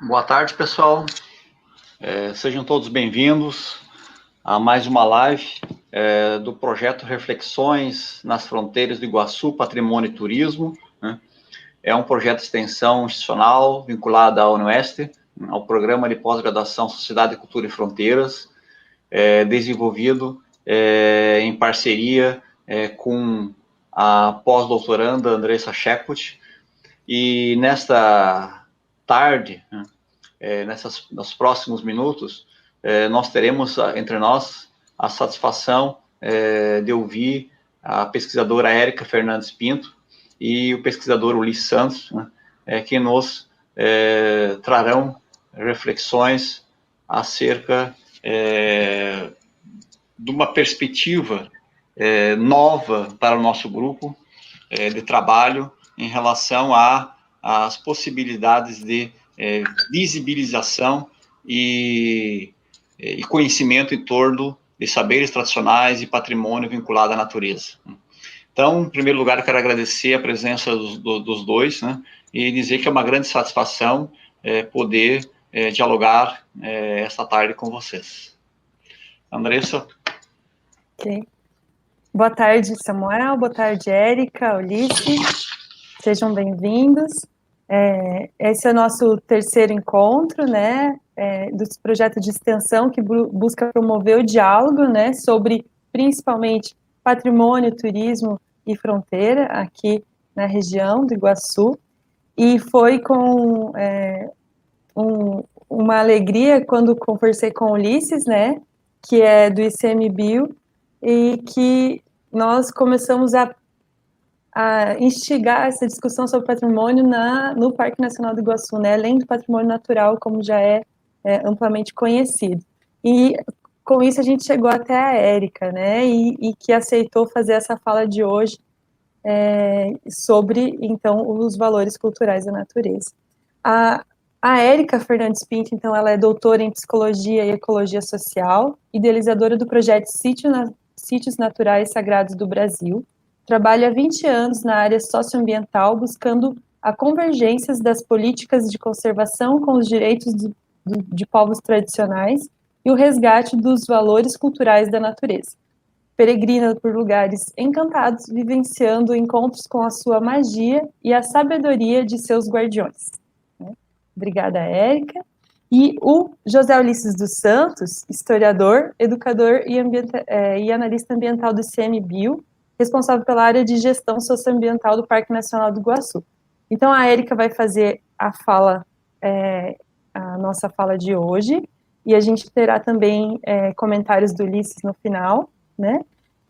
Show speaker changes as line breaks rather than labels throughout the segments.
Boa tarde, pessoal. Sejam todos bem-vindos a mais uma live do projeto Reflexões nas Fronteiras do Iguaçu, Patrimônio e Turismo, né? É um projeto de extensão institucional vinculado à UniOeste, ao Programa de Pós-Graduação Sociedade, Cultura e Fronteiras, desenvolvido em parceria com a pós-doutoranda Andressa Shekut. E nesta tarde, né, nos próximos minutos, nós teremos entre nós a satisfação de ouvir a pesquisadora Érica Fernandes Pinto e o pesquisador Ulisses Santos, né, que nos trarão reflexões acerca de uma perspectiva nova para o nosso grupo de trabalho em relação às possibilidades de visibilização e conhecimento em torno de saberes tradicionais e patrimônio vinculado à natureza. Então, em primeiro lugar, eu quero agradecer a presença dos dois, né, e dizer que é uma grande satisfação poder dialogar esta tarde com vocês. Andressa.
Ok. Boa tarde, Samuel. Boa tarde, Érica, Ulisses. Sejam bem-vindos. Esse é o nosso terceiro encontro, né, dos projetos de extensão que busca promover o diálogo, né, sobre principalmente patrimônio, turismo e fronteira aqui na região do Iguaçu. E foi com uma alegria quando conversei com o Ulisses, né, que é do ICMBio, e que nós começamos a instigar essa discussão sobre patrimônio no Parque Nacional do Iguaçu, né, além do patrimônio natural, como já é amplamente conhecido. E com isso a gente chegou até a Érica, né, e que aceitou fazer essa fala de hoje sobre, então, os valores culturais da natureza. A Érica Fernandes Pinto, então, ela é doutora em Psicologia e Ecologia Social, idealizadora do projeto Sítios Naturais Sagrados do Brasil, trabalha há 20 anos na área socioambiental, buscando a convergência das políticas de conservação com os direitos de povos tradicionais e o resgate dos valores culturais da natureza. Peregrina por lugares encantados, vivenciando encontros com a sua magia e a sabedoria de seus guardiões. Obrigada, Érica. E o José Ulisses dos Santos, historiador, educador e analista ambiental do ICMBio, responsável pela área de gestão socioambiental do Parque Nacional do Iguaçu. Então, a Érica vai fazer a nossa fala de hoje, e a gente terá também comentários do Ulisses no final, né?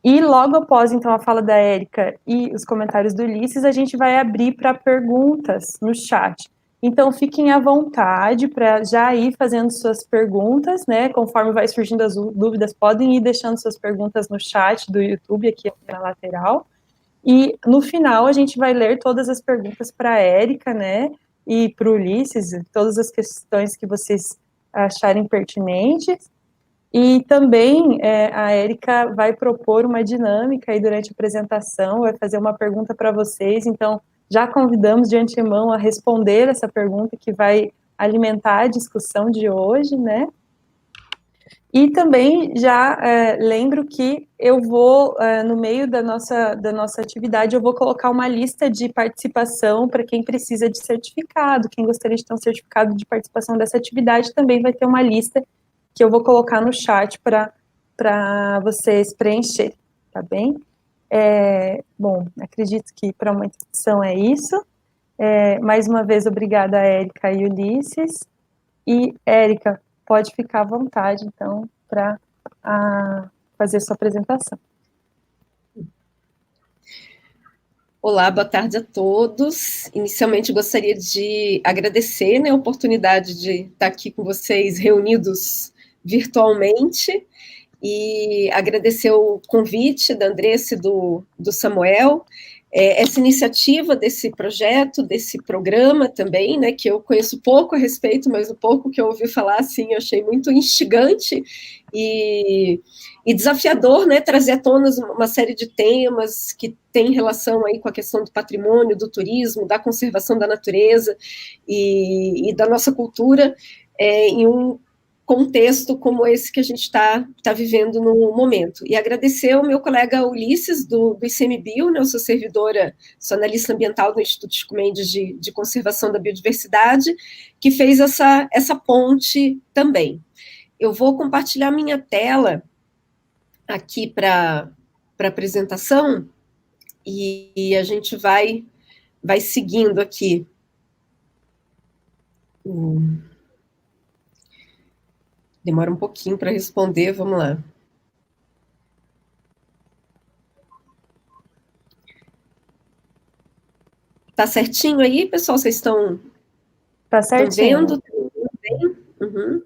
E logo após, então, a fala da Érica e os comentários do Ulisses, a gente vai abrir para perguntas no chat. Então, fiquem à vontade para já ir fazendo suas perguntas, né? Conforme vai surgindo as dúvidas, podem ir deixando suas perguntas no chat do YouTube, aqui na lateral. E, no final, a gente vai ler todas as perguntas para a Érica, né? E para o Ulisses, todas as questões que vocês acharem pertinentes. E também a Érica vai propor uma dinâmica aí durante a apresentação, vai fazer uma pergunta para vocês, então já convidamos de antemão a responder essa pergunta que vai alimentar a discussão de hoje, né? E também já lembro que eu vou, no meio da nossa atividade, eu vou colocar uma lista de participação para quem precisa de certificado, quem gostaria de ter um certificado de participação dessa atividade, também vai ter uma lista que eu vou colocar no chat para vocês preencherem, tá bem? Bom, acredito que para uma introdução é isso. Mais uma vez, obrigada, Érica e Ulisses. E, Érica, pode ficar à vontade, então, para fazer sua apresentação.
Olá, boa tarde a todos. Inicialmente, gostaria de agradecer, né, a oportunidade de estar aqui com vocês reunidos virtualmente e agradecer o convite da Andressa e do Samuel. essa iniciativa desse projeto, desse programa também, né, que eu conheço pouco a respeito, mas o pouco que eu ouvi falar, assim, eu achei muito instigante e desafiador, né, trazer à tona uma série de temas que tem relação aí com a questão do patrimônio, do turismo, da conservação da natureza e da nossa cultura, em um contexto como esse que a gente está vivendo no momento. E agradecer ao meu colega Ulisses, do ICMBio, né, eu sou servidora, sou analista ambiental do Instituto Chico Mendes de Conservação da Biodiversidade, que fez essa ponte também. Eu vou compartilhar minha tela aqui para a apresentação, e a gente vai seguindo aqui. Demora um pouquinho para responder, vamos lá. Tá certinho aí, pessoal? Vocês estão vendo? Tudo bem? Uhum.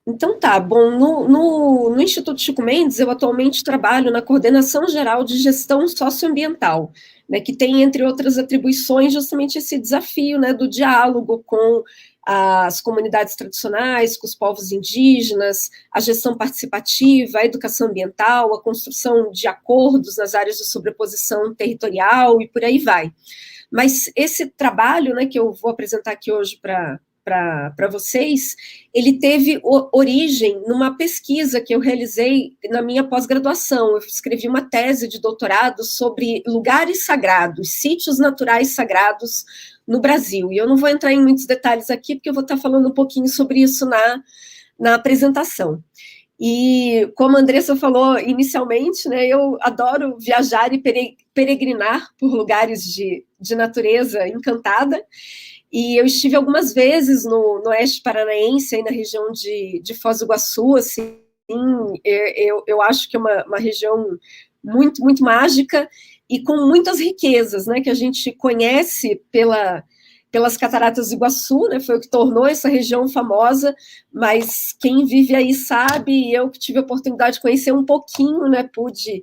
Então tá, bom, no Instituto Chico Mendes, eu atualmente trabalho na Coordenação Geral de Gestão Socioambiental, né, que tem, entre outras atribuições, justamente esse desafio, né, do diálogo com as comunidades tradicionais, com os povos indígenas, a gestão participativa, a educação ambiental, a construção de acordos nas áreas de sobreposição territorial e por aí vai. Mas esse trabalho, né, que eu vou apresentar aqui hoje para vocês, ele teve origem numa pesquisa que eu realizei na minha pós-graduação. Eu escrevi uma tese de doutorado sobre lugares sagrados, sítios naturais sagrados no Brasil. E eu não vou entrar em muitos detalhes aqui, porque eu vou estar falando um pouquinho sobre isso na apresentação. E como a Andressa falou inicialmente, né, eu adoro viajar e peregrinar por lugares de natureza encantada. E eu estive algumas vezes no Oeste Paranaense, aí na região de Foz do Iguaçu, assim, eu acho que é uma região muito, muito mágica e com muitas riquezas, né, que a gente conhece pelas Cataratas do Iguaçu, né, foi o que tornou essa região famosa, mas quem vive aí sabe, e eu que tive a oportunidade de conhecer um pouquinho, né, pude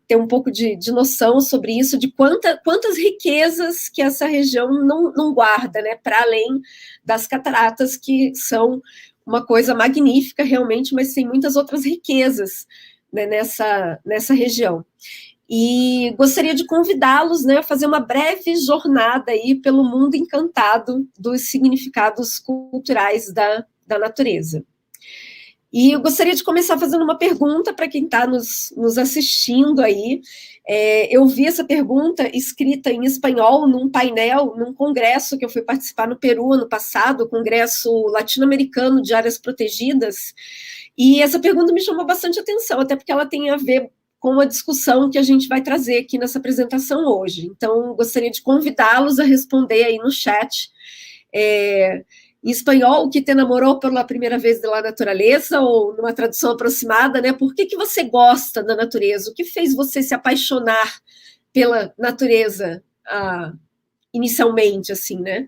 ter um pouco de noção sobre isso, de quantas riquezas que essa região não guarda, né, para além das cataratas, que são uma coisa magnífica realmente, mas tem muitas outras riquezas, né, nessa região. E gostaria de convidá-los, né, a fazer uma breve jornada aí pelo mundo encantado dos significados culturais da natureza. E eu gostaria de começar fazendo uma pergunta para quem está nos assistindo aí. Eu vi essa pergunta escrita em espanhol num painel, num congresso que eu fui participar no Peru ano passado, o Congresso Latino-Americano de Áreas Protegidas, e essa pergunta me chamou bastante atenção, até porque ela tem a ver com a discussão que a gente vai trazer aqui nessa apresentação hoje. Então, gostaria de convidá-los a responder aí no chat. Em espanhol, o que te enamorou pela primeira vez da natureza, ou numa tradução aproximada, né? Por que você gosta da natureza? O que fez você se apaixonar pela natureza inicialmente, assim, né?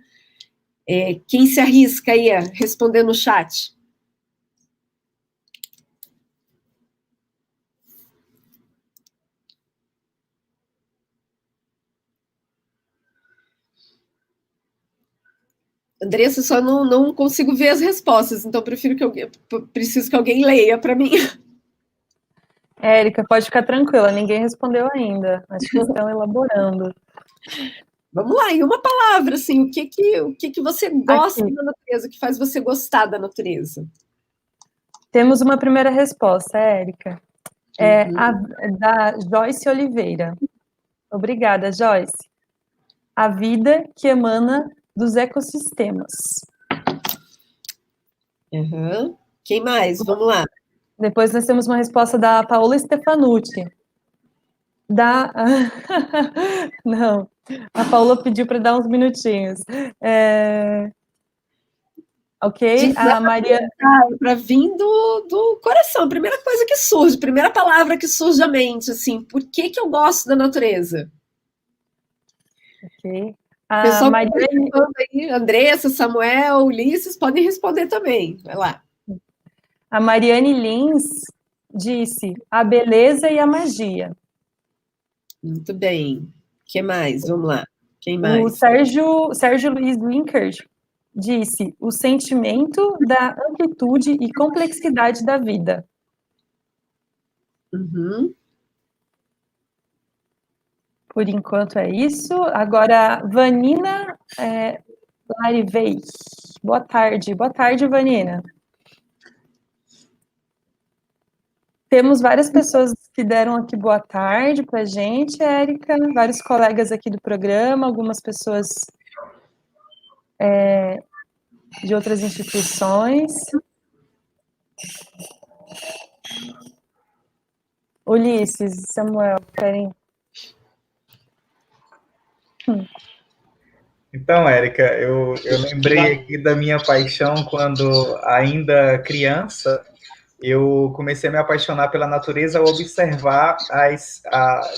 Quem se arrisca aí a responder no chat? Andressa, só não consigo ver as respostas, então preciso que alguém leia para mim.
Érica, pode ficar tranquila, ninguém respondeu ainda. Acho que estão elaborando.
Vamos lá, em uma palavra, assim, o que você gosta da natureza, o que faz você gostar da natureza?
Temos uma primeira resposta, Érica. Da Joyce Oliveira. Obrigada, Joyce. A vida que emana dos ecossistemas.
Uhum. Quem mais? Vamos lá.
Depois nós temos uma resposta da Paola Stefanucci. Não, a Paola pediu para dar uns minutinhos. Ok, a Maria...
Para vir do coração, a primeira coisa que surge, a primeira palavra que surge à mente, assim, por que eu gosto da natureza?
Ok.
Pessoal, aí, Andressa, Samuel, Ulisses, podem responder também. Vai lá.
A Mariane Lins disse a beleza e a magia.
Muito bem. O que mais? Vamos lá. Quem
O
mais?
Sérgio Luiz Winkert disse o sentimento da amplitude e complexidade da vida.
Uhum.
Por enquanto é isso. Agora, Vanina Larivei. Boa tarde, Vanina. Temos várias pessoas que deram aqui boa tarde para a gente, Érica, vários colegas aqui do programa, algumas pessoas de outras instituições. Ulisses, Samuel, querem...
Então, Érica, eu lembrei aqui da minha paixão quando, ainda criança, eu comecei a me apaixonar pela natureza ao observar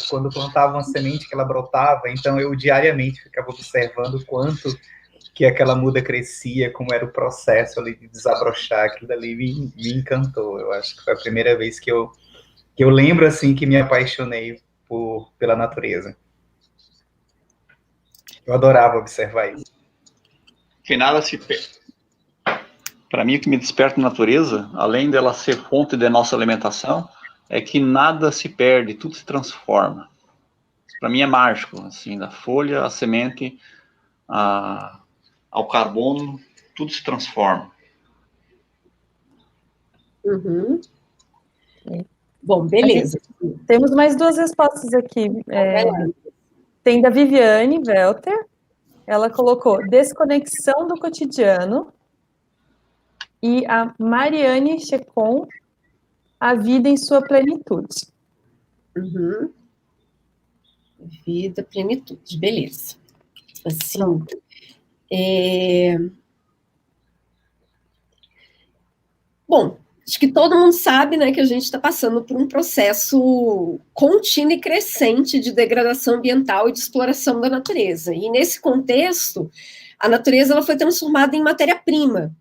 quando plantava uma semente que ela brotava. Então, eu diariamente ficava observando o quanto que aquela muda crescia, como era o processo ali de desabrochar. Aquilo ali me encantou. Eu acho que foi a primeira vez que eu lembro, assim, que me apaixonei pela natureza. Eu adorava observar isso.
Que nada se perde. Para mim, o que me desperta na natureza, além dela ser fonte da nossa alimentação, é que nada se perde, tudo se transforma. Para mim é mágico, assim, da folha, a semente, ao carbono, tudo se transforma.
Uhum. Bom, beleza.
Temos mais duas respostas aqui. Tem da Viviane Welter, ela colocou desconexão do cotidiano, e a Mariane Checon, a vida em sua plenitude.
Uhum. Vida, plenitude, beleza. Assim, bom, acho que todo mundo sabe, né, que a gente está passando por um processo contínuo e crescente de degradação ambiental e de exploração da natureza. E nesse contexto, a natureza ela foi transformada em matéria-prima.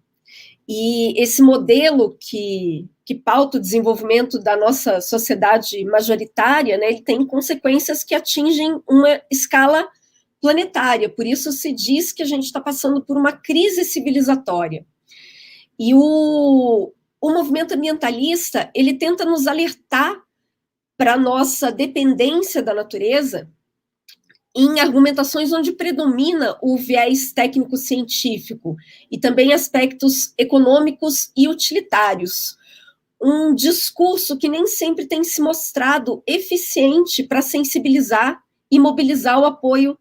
E esse modelo que pauta o desenvolvimento da nossa sociedade majoritária, né, ele tem consequências que atingem uma escala planetária. Por isso se diz que a gente está passando por uma crise civilizatória. E o movimento ambientalista, ele tenta nos alertar para a nossa dependência da natureza em argumentações onde predomina o viés técnico-científico e também aspectos econômicos e utilitários. Um discurso que nem sempre tem se mostrado eficiente para sensibilizar e mobilizar o apoio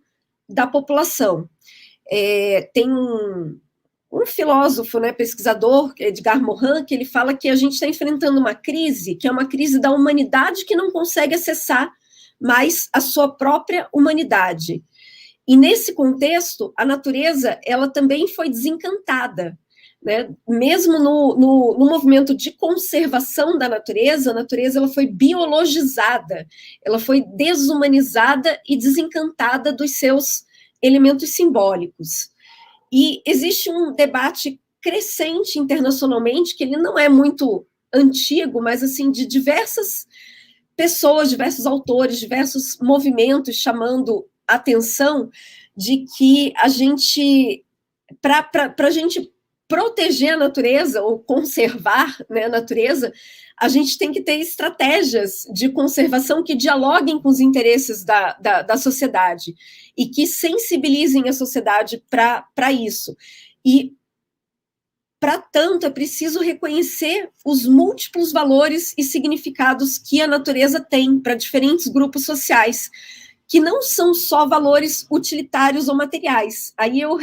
da população. Tem um filósofo, né, pesquisador, Edgar Morin, que ele fala que a gente está enfrentando uma crise, que é uma crise da humanidade que não consegue acessar mais a sua própria humanidade. E nesse contexto, a natureza, ela também foi desencantada, né? Mesmo no movimento de conservação da natureza, a natureza ela foi biologizada, ela foi desumanizada e desencantada dos seus elementos simbólicos. E existe um debate crescente internacionalmente, que ele não é muito antigo, mas assim, de diversas pessoas, diversos autores, diversos movimentos chamando atenção de que a gente, para a gente proteger a natureza ou conservar, né, a natureza, a gente tem que ter estratégias de conservação que dialoguem com os interesses da sociedade e que sensibilizem a sociedade para isso. E, para tanto, é preciso reconhecer os múltiplos valores e significados que a natureza tem para diferentes grupos sociais, que não são só valores utilitários ou materiais. Aí eu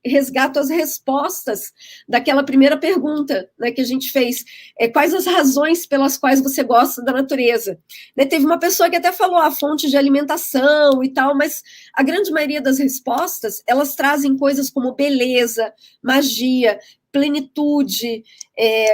resgato as respostas daquela primeira pergunta, né, que a gente fez. Quais as razões pelas quais você gosta da natureza? Né, teve uma pessoa que até falou a fonte de alimentação e tal, mas a grande maioria das respostas, elas trazem coisas como beleza, magia, plenitude,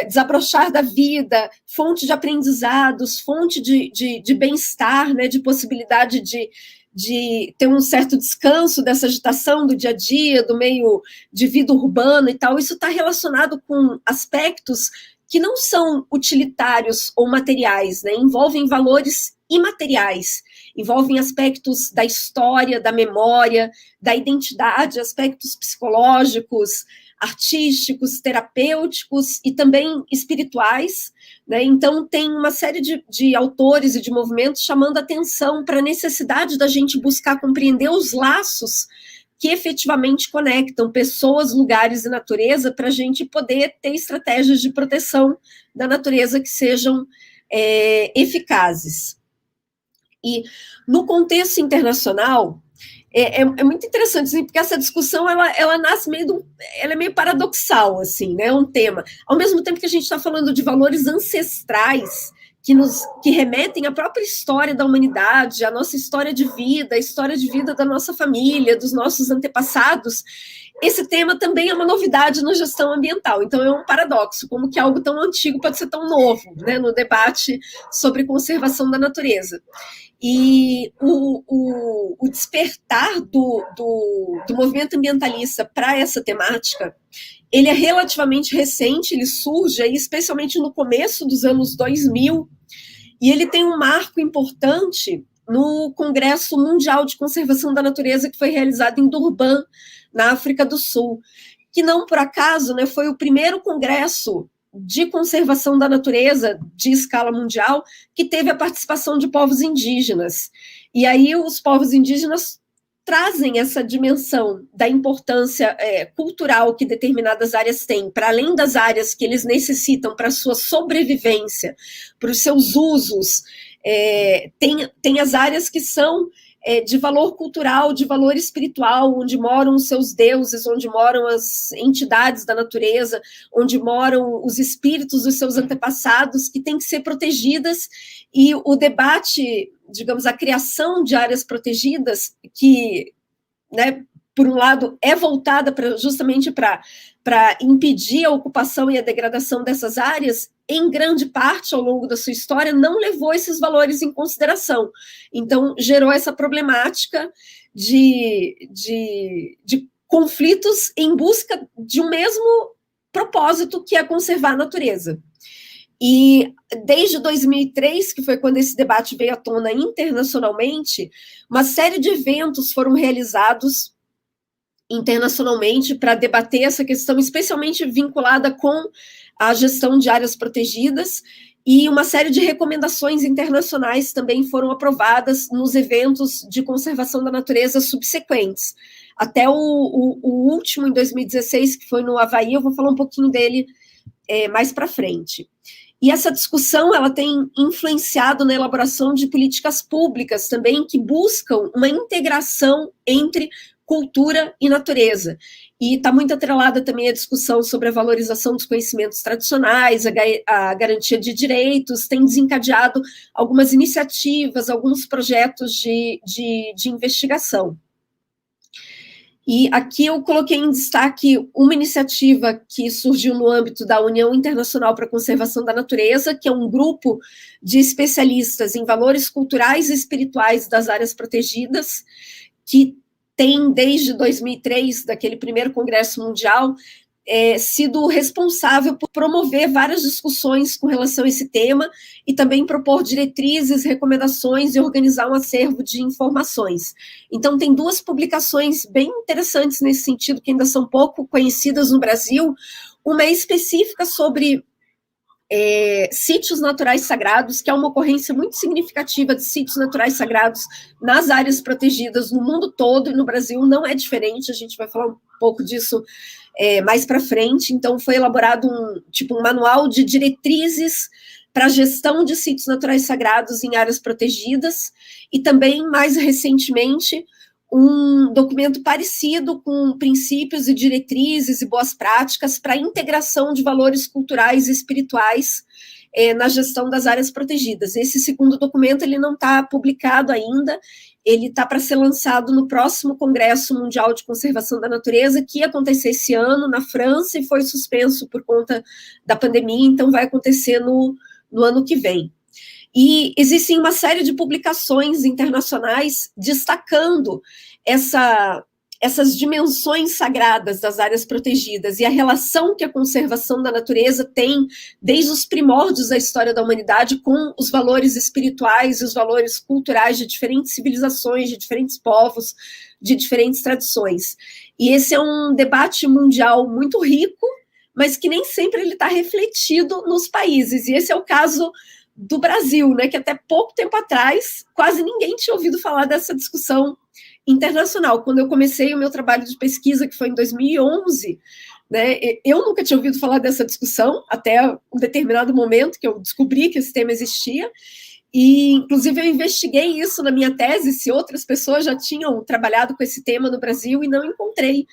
desabrochar da vida, fonte de aprendizados, fonte de bem-estar, né, de possibilidade de ter um certo descanso dessa agitação do dia a dia, do meio de vida urbana e tal. Isso está relacionado com aspectos que não são utilitários ou materiais, né? Envolvem valores imateriais, envolvem aspectos da história, da memória, da identidade, aspectos psicológicos, artísticos, terapêuticos e também espirituais, né? Então, tem uma série de autores e de movimentos chamando atenção para a necessidade da gente buscar compreender os laços que efetivamente conectam pessoas, lugares e natureza para a gente poder ter estratégias de proteção da natureza que sejam eficazes. E no contexto internacional, é muito interessante, assim, porque essa discussão ela nasce ela é meio paradoxal, assim, né? É um tema. Ao mesmo tempo que a gente está falando de valores ancestrais que remetem à própria história da humanidade, à nossa história de vida, a história de vida da nossa família, dos nossos antepassados, esse tema também é uma novidade na gestão ambiental. Então, é um paradoxo, como que algo tão antigo pode ser tão novo, né, no debate sobre conservação da natureza. E o despertar do movimento ambientalista para essa temática, ele é relativamente recente, ele surge aí, especialmente no começo dos anos 2000, e ele tem um marco importante no Congresso Mundial de Conservação da Natureza, que foi realizado em Durban, na África do Sul, que não por acaso, né, foi o primeiro congresso de conservação da natureza de escala mundial que teve a participação de povos indígenas. E aí os povos indígenas trazem essa dimensão da importância cultural que determinadas áreas têm, para além das áreas que eles necessitam para a sua sobrevivência, para os seus usos, tem as áreas que são de valor cultural, de valor espiritual, onde moram os seus deuses, onde moram as entidades da natureza, onde moram os espíritos dos seus antepassados, que têm que ser protegidas, e o debate, digamos, a criação de áreas protegidas, que, né, por um lado, é voltada justamente para impedir a ocupação e a degradação dessas áreas, em grande parte, ao longo da sua história, não levou esses valores em consideração. Então, gerou essa problemática de conflitos em busca de um mesmo propósito, que é conservar a natureza. E desde 2003, que foi quando esse debate veio à tona internacionalmente, uma série de eventos foram realizados internacionalmente para debater essa questão, especialmente vinculada com a gestão de áreas protegidas, e uma série de recomendações internacionais também foram aprovadas nos eventos de conservação da natureza subsequentes. Até o último, em 2016, que foi no Havaí, eu vou falar um pouquinho dele mais para frente. E essa discussão ela tem influenciado na elaboração de políticas públicas também que buscam uma integração entre cultura e natureza. E está muito atrelada também a discussão sobre a valorização dos conhecimentos tradicionais, a garantia de direitos, tem desencadeado algumas iniciativas, alguns projetos de investigação. E aqui eu coloquei em destaque uma iniciativa que surgiu no âmbito da União Internacional para a Conservação da Natureza, que é um grupo de especialistas em valores culturais e espirituais das áreas protegidas, que tem, desde 2003, daquele primeiro Congresso Mundial, sido responsável por promover várias discussões com relação a esse tema e também propor diretrizes, recomendações e organizar um acervo de informações. Então, tem duas publicações bem interessantes nesse sentido, que ainda são pouco conhecidas no Brasil. Uma é específica sobre sítios naturais sagrados, que é uma ocorrência muito significativa de sítios naturais sagrados nas áreas protegidas no mundo todo, e no Brasil não é diferente, a gente vai falar um pouco disso mais para frente. Então, foi elaborado um manual de diretrizes para a gestão de sítios naturais sagrados em áreas protegidas, e também, mais recentemente, um documento parecido com princípios e diretrizes e boas práticas para a integração de valores culturais e espirituais na gestão das áreas protegidas. Esse segundo documento ele não está publicado ainda, ele está para ser lançado no próximo Congresso Mundial de Conservação da Natureza, que ia acontecer esse ano na França e foi suspenso por conta da pandemia, então vai acontecer no ano que vem. E existem uma série de publicações internacionais destacando essas dimensões sagradas das áreas protegidas e a relação que a conservação da natureza tem desde os primórdios da história da humanidade com os valores espirituais e os valores culturais de diferentes civilizações, de diferentes povos, de diferentes tradições. E esse é um debate mundial muito rico, mas que nem sempre ele está refletido nos países. E esse é o caso do Brasil, né, que até pouco tempo atrás quase ninguém tinha ouvido falar dessa discussão internacional. Quando eu comecei o meu trabalho de pesquisa, que foi em 2011, né, eu nunca tinha ouvido falar dessa discussão, até um determinado momento que eu descobri que esse tema existia, e inclusive eu investiguei isso na minha tese, se outras pessoas já tinham trabalhado com esse tema no Brasil, e não encontrei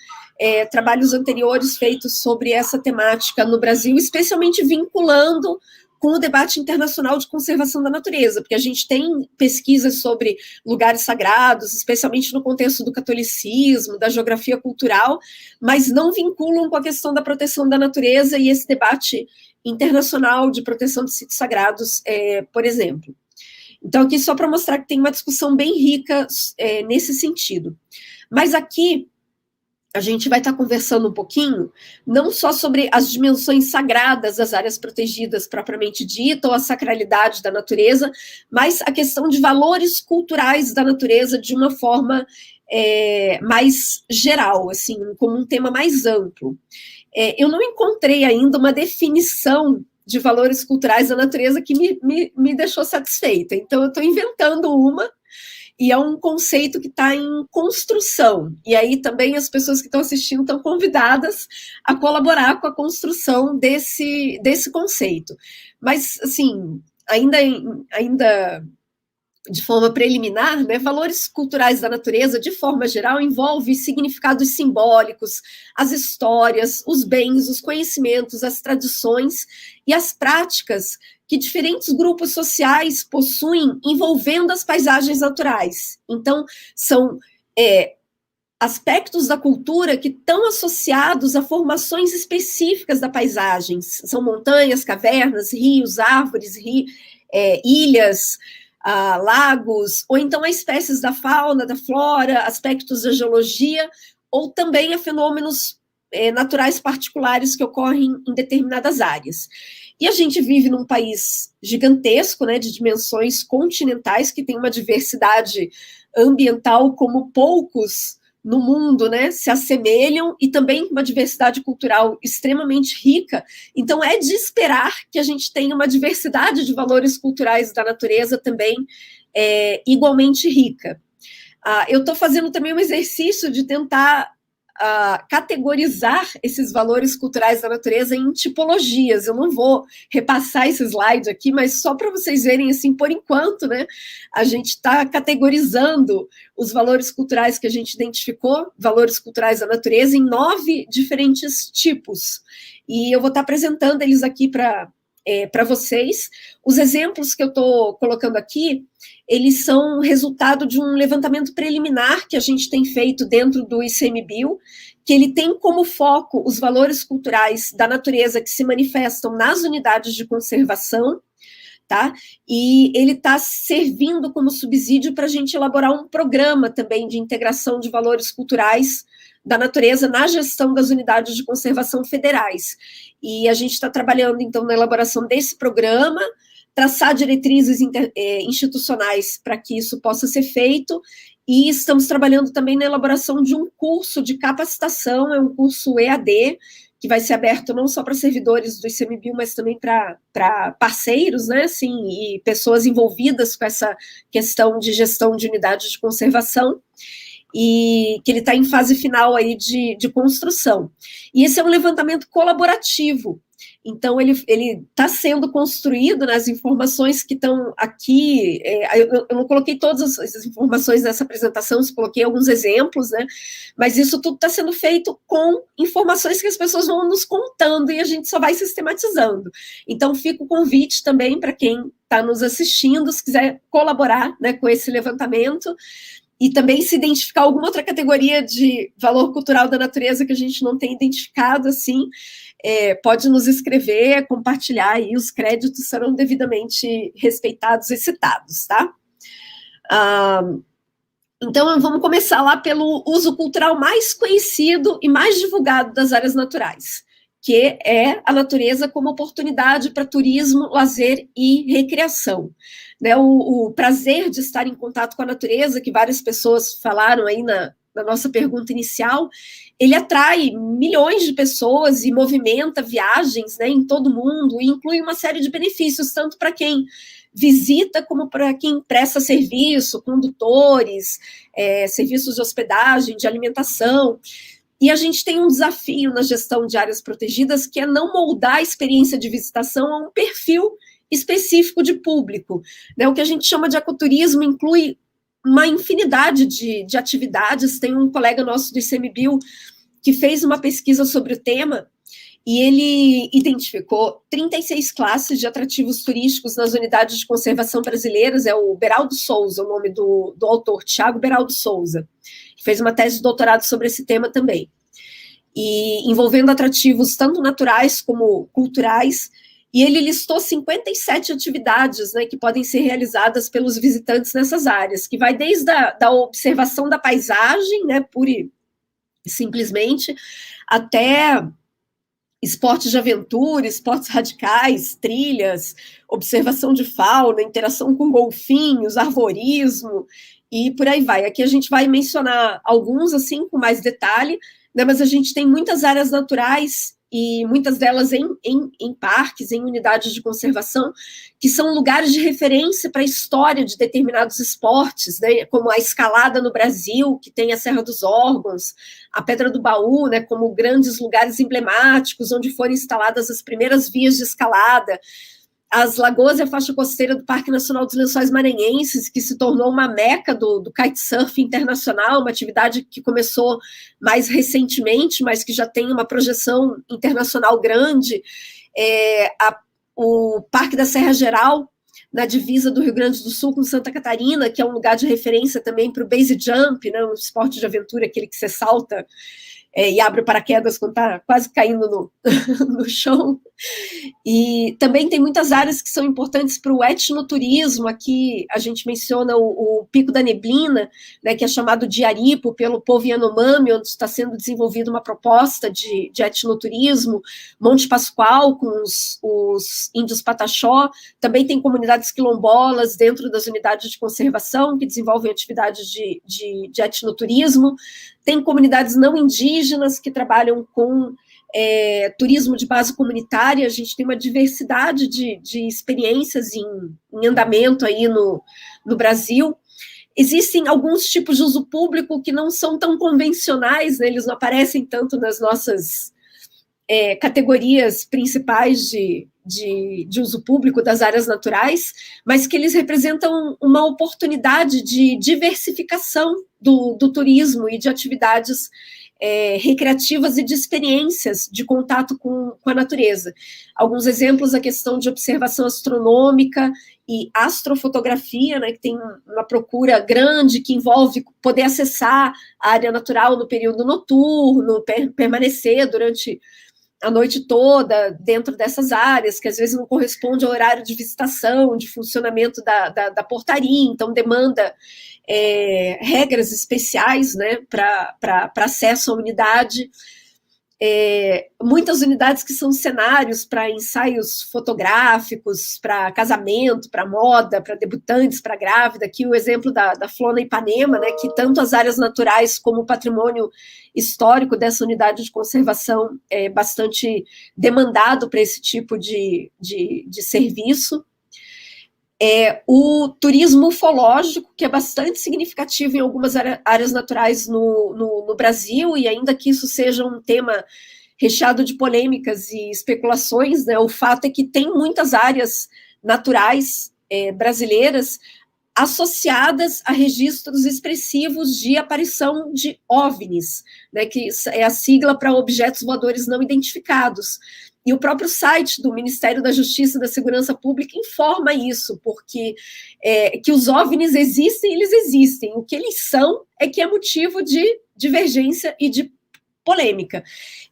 trabalhos anteriores feitos sobre essa temática no Brasil, especialmente vinculando com o debate internacional de conservação da natureza, porque a gente tem pesquisas sobre lugares sagrados, especialmente no contexto do catolicismo, da geografia cultural, mas não vinculam com a questão da proteção da natureza e esse debate internacional de proteção de sítios sagrados, por exemplo. Então, aqui só para mostrar que tem uma discussão bem rica nesse sentido. Mas aqui a gente vai estar conversando um pouquinho, não só sobre as dimensões sagradas das áreas protegidas propriamente dita, ou a sacralidade da natureza, mas a questão de valores culturais da natureza de uma forma mais geral, assim, como um tema mais amplo. Eu não encontrei ainda uma definição de valores culturais da natureza que me deixou satisfeita, então eu estou inventando uma, e é um conceito que está em construção. E aí também as pessoas que estão assistindo estão convidadas a colaborar com a construção desse conceito. Mas, assim, ainda de forma preliminar, né, valores culturais da natureza, de forma geral, envolve significados simbólicos, as histórias, os bens, os conhecimentos, as tradições e as práticas que diferentes grupos sociais possuem envolvendo as paisagens naturais. Então, são aspectos da cultura que estão associados a formações específicas da paisagem. São montanhas, cavernas, rios, árvores, ilhas, lagos, ou então a espécies da fauna, da flora, aspectos da geologia, ou também a fenômenos naturais particulares que ocorrem em determinadas áreas. E a gente vive num país gigantesco, né, de dimensões continentais, que tem uma diversidade ambiental como poucos no mundo, né, se assemelham, e também uma diversidade cultural extremamente rica. Então é de esperar que a gente tenha uma diversidade de valores culturais da natureza também igualmente rica. Eu estou fazendo também um exercício de tentar categorizar esses valores culturais da natureza em tipologias. Eu não vou repassar esse slide aqui, mas só para vocês verem, assim, por enquanto, né, a gente está categorizando os valores culturais que a gente identificou, valores culturais da natureza, em 9 diferentes tipos. E eu vou estar apresentando eles aqui para vocês. Os exemplos que eu estou colocando aqui, eles são resultado de um levantamento preliminar que a gente tem feito dentro do ICMBio, que ele tem como foco os valores culturais da natureza que se manifestam nas unidades de conservação, tá? E ele está servindo como subsídio para a gente elaborar um programa também de integração de valores culturais da natureza na gestão das unidades de conservação federais. E a gente está trabalhando, então, na elaboração desse programa, traçar diretrizes institucionais para que isso possa ser feito, e estamos trabalhando também na elaboração de um curso de capacitação, é um curso EAD, que vai ser aberto não só para servidores do ICMBio, mas também para parceiros, né, assim, e pessoas envolvidas com essa questão de gestão de unidades de conservação, e que ele está em fase final aí de construção. E esse é um levantamento colaborativo, então ele está sendo construído nas informações que estão aqui. Eu não coloquei todas as informações nessa apresentação, só coloquei alguns exemplos, né, mas isso tudo está sendo feito com informações que as pessoas vão nos contando e a gente só vai sistematizando. Então fica o convite também para quem está nos assistindo, se quiser colaborar, né, com esse levantamento, e também se identificar alguma outra categoria de valor cultural da natureza que a gente não tem identificado, assim, pode nos escrever, compartilhar, e os créditos serão devidamente respeitados e citados, tá? Então, vamos começar lá pelo uso cultural mais conhecido e mais divulgado das áreas naturais, que é a natureza como oportunidade para turismo, lazer e recreação. Né, o prazer de estar em contato com a natureza, que várias pessoas falaram aí na nossa pergunta inicial, ele atrai milhões de pessoas e movimenta viagens, né, em todo o mundo, e inclui uma série de benefícios, tanto para quem visita como para quem presta serviço, condutores, serviços de hospedagem, de alimentação. E a gente tem um desafio na gestão de áreas protegidas, que é não moldar a experiência de visitação a um perfil específico de público. Né? O que a gente chama de ecoturismo inclui uma infinidade de atividades. Tem um colega nosso do ICMBio que fez uma pesquisa sobre o tema, e ele identificou 36 classes de atrativos turísticos nas unidades de conservação brasileiras. É o Beraldo Souza, o nome do autor, Thiago Beraldo Souza, que fez uma tese de doutorado sobre esse tema também, e envolvendo atrativos tanto naturais como culturais, e ele listou 57 atividades, né, que podem ser realizadas pelos visitantes nessas áreas, que vai desde a observação da paisagem, né, pura e simplesmente, até esportes de aventura, esportes radicais, trilhas, observação de fauna, interação com golfinhos, arvorismo, e por aí vai. Aqui a gente vai mencionar alguns, assim, com mais detalhe, né, mas a gente tem muitas áreas naturais, e muitas delas em parques, em unidades de conservação, que são lugares de referência para a história de determinados esportes, né, como a escalada no Brasil, que tem a Serra dos Órgãos, a Pedra do Baú, né, como grandes lugares emblemáticos, onde foram instaladas as primeiras vias de escalada, as lagoas e a faixa costeira do Parque Nacional dos Lençóis Maranhenses, que se tornou uma meca do kitesurf internacional, uma atividade que começou mais recentemente, mas que já tem uma projeção internacional grande, o Parque da Serra Geral, na divisa do Rio Grande do Sul com Santa Catarina, que é um lugar de referência também para o base jump, né, um esporte de aventura, aquele que você salta e abre o paraquedas quando está quase caindo no chão. E também tem muitas áreas que são importantes para o etnoturismo. Aqui a gente menciona o Pico da Neblina, né, que é chamado de Aripo pelo povo Yanomami, onde está sendo desenvolvida uma proposta de etnoturismo. Monte Pascoal, com os índios Pataxó. Também tem comunidades quilombolas dentro das unidades de conservação que desenvolvem atividades de etnoturismo. Tem comunidades não indígenas que trabalham com turismo de base comunitária. A gente tem uma diversidade de experiências em andamento aí no Brasil. Existem alguns tipos de uso público que não são tão convencionais, né? Eles não aparecem tanto nas nossas categorias principais de uso público das áreas naturais, mas que eles representam uma oportunidade de diversificação do turismo e de atividades recreativas e de experiências de contato com a natureza. Alguns exemplos: a questão de observação astronômica e astrofotografia, né, que tem uma procura grande, que envolve poder acessar a área natural no período noturno, permanecer durante a noite toda dentro dessas áreas, que às vezes não corresponde ao horário de visitação, de funcionamento da portaria, então demanda regras especiais, né, para acesso à unidade. Muitas unidades que são cenários para ensaios fotográficos, para casamento, para moda, para debutantes, para grávida. Aqui o exemplo da Flona Ipanema, né, que tanto as áreas naturais como o patrimônio histórico dessa unidade de conservação é bastante demandado para esse tipo de serviço. O turismo ufológico, que é bastante significativo em algumas áreas naturais no Brasil, e ainda que isso seja um tema recheado de polêmicas e especulações, né, o fato é que tem muitas áreas naturais brasileiras associadas a registros expressivos de aparição de OVNIs, né, que é a sigla para objetos voadores não identificados. E o próprio site do Ministério da Justiça e da Segurança Pública informa isso, porque que os OVNIs existem, eles existem. O que eles são é que é motivo de divergência e de polêmica.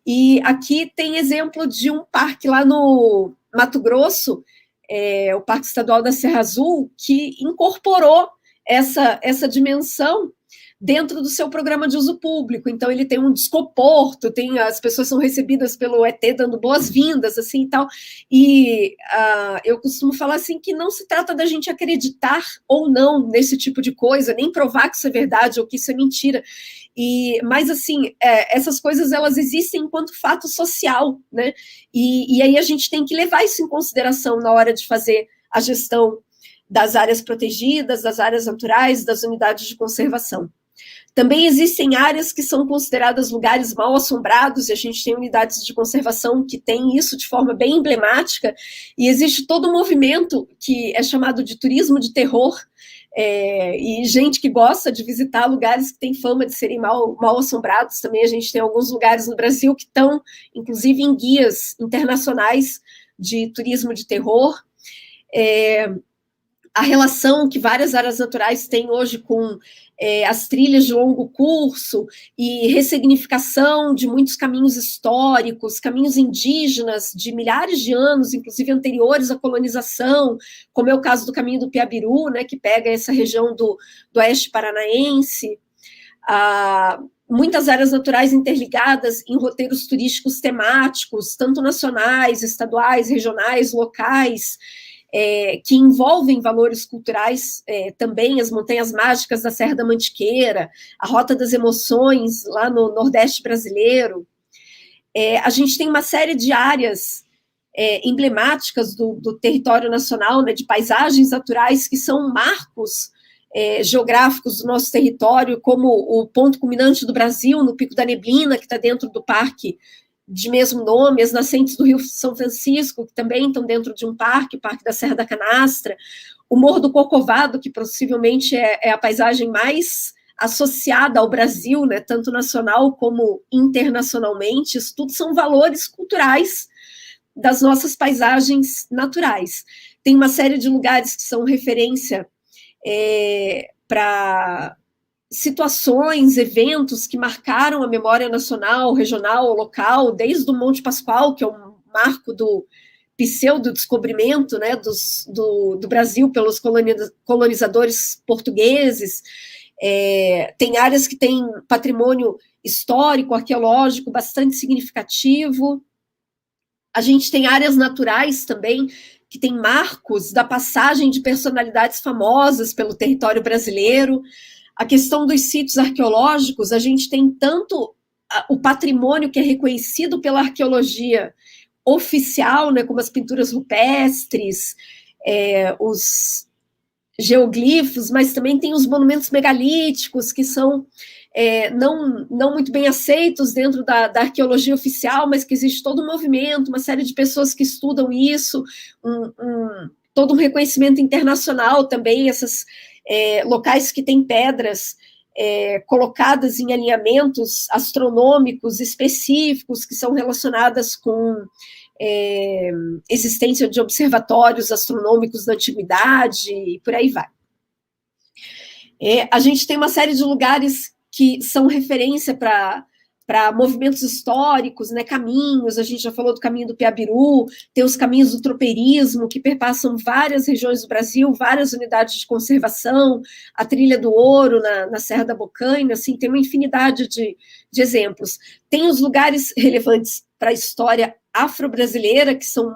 E aqui tem exemplo de um parque lá no Mato Grosso, o Parque Estadual da Serra Azul, que incorporou essa dimensão dentro do seu programa de uso público. Então, ele tem um descoporto, as pessoas são recebidas pelo ET dando boas-vindas, assim, e tal. E eu costumo falar, assim, que não se trata da gente acreditar ou não nesse tipo de coisa, nem provar que isso é verdade ou que isso é mentira. Mas, assim, essas coisas, elas existem enquanto fato social, né? E aí a gente tem que levar isso em consideração na hora de fazer a gestão das áreas protegidas, das áreas naturais, das unidades de conservação. Também existem áreas que são consideradas lugares mal assombrados, e a gente tem unidades de conservação que têm isso de forma bem emblemática, e existe todo um movimento que é chamado de turismo de terror, e gente que gosta de visitar lugares que têm fama de serem mal assombrados. Também a gente tem alguns lugares no Brasil que estão, inclusive, em guias internacionais de turismo de terror. A relação que várias áreas naturais têm hoje com as trilhas de longo curso e ressignificação de muitos caminhos históricos, caminhos indígenas de milhares de anos, inclusive anteriores à colonização, como é o caso do caminho do Piabiru, né, que pega essa região do oeste paranaense. Muitas áreas naturais interligadas em roteiros turísticos temáticos, tanto nacionais, estaduais, regionais, locais, que envolvem valores culturais também, as Montanhas Mágicas da Serra da Mantiqueira, a Rota das Emoções, lá no Nordeste brasileiro. A gente tem uma série de áreas emblemáticas do território nacional, né, de paisagens naturais que são marcos geográficos do nosso território, como o ponto culminante do Brasil, no Pico da Neblina, que está dentro do parque de mesmo nome, as nascentes do Rio São Francisco, que também estão dentro de um parque, o Parque da Serra da Canastra, o Morro do Corcovado, que possivelmente é a paisagem mais associada ao Brasil, né, tanto nacional como internacionalmente. Isso tudo são valores culturais das nossas paisagens naturais. Tem uma série de lugares que são referência para situações, eventos que marcaram a memória nacional, regional, local, desde o Monte Pascoal, que é um marco do pseudo-descobrimento, né, do Brasil pelos colonizadores portugueses. Tem áreas que têm patrimônio histórico, arqueológico bastante significativo. A gente tem áreas naturais também, que tem marcos da passagem de personalidades famosas pelo território brasileiro. A questão dos sítios arqueológicos, a gente tem tanto o patrimônio que é reconhecido pela arqueologia oficial, né, como as pinturas rupestres, os geoglifos, mas também tem os monumentos megalíticos, que são não muito bem aceitos dentro da arqueologia oficial, mas que existe todo um movimento, uma série de pessoas que estudam isso, todo um reconhecimento internacional também, esses locais que têm pedras colocadas em alinhamentos astronômicos específicos, que são relacionadas com existência de observatórios astronômicos da antiguidade, e por aí vai. A gente tem uma série de lugares que são referência para movimentos históricos, né, caminhos. A gente já falou do caminho do Piabiru, tem os caminhos do tropeirismo, que perpassam várias regiões do Brasil, várias unidades de conservação, a Trilha do Ouro na Serra da Bocaina, assim, tem uma infinidade de exemplos. Tem os lugares relevantes para a história afro-brasileira, que são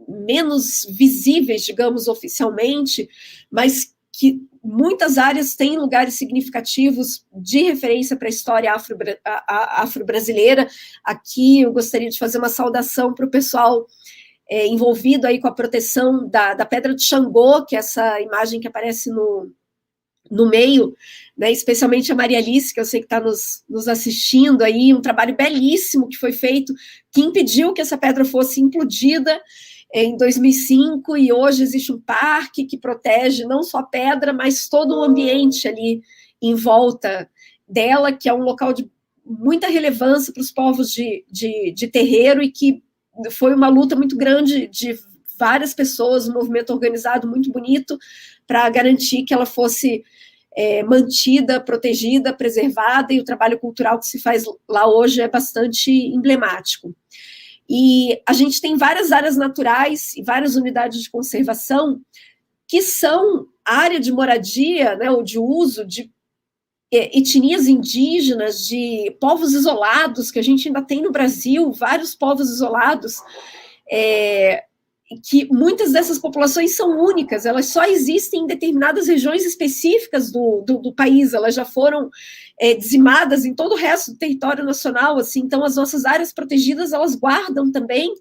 menos visíveis, digamos, oficialmente, mas que muitas áreas têm lugares significativos de referência para a história afro-brasileira. Aqui eu gostaria de fazer uma saudação para o pessoal envolvido aí com a proteção da Pedra de Xangô, que é essa imagem que aparece no meio, né, especialmente a Maria Alice, que eu sei que está nos assistindo aí, um trabalho belíssimo que foi feito, que impediu que essa pedra fosse implodida em 2005, e hoje existe um parque que protege não só a pedra, mas todo o ambiente ali em volta dela, que é um local de muita relevância para os povos de terreiro, e que foi uma luta muito grande de várias pessoas, um movimento organizado muito bonito, para garantir que ela fosse mantida, protegida, preservada, e o trabalho cultural que se faz lá hoje é bastante emblemático. E a gente tem várias áreas naturais e várias unidades de conservação que são área de moradia, né, ou de uso de etnias indígenas, de povos isolados, que a gente ainda tem no Brasil, vários povos isolados, que muitas dessas populações são únicas, elas só existem em determinadas regiões específicas do país, elas já foram dizimadas em todo o resto do território nacional, assim, então as nossas áreas protegidas, elas guardam também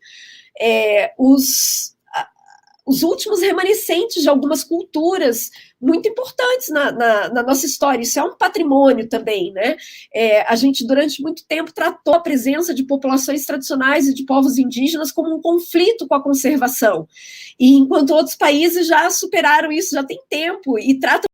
os últimos remanescentes de algumas culturas muito importantes na nossa história. Isso é um patrimônio também, né? A gente, durante muito tempo, tratou a presença de populações tradicionais e de povos indígenas como um conflito com a conservação. E enquanto outros países já superaram isso, já tem tempo, e tratam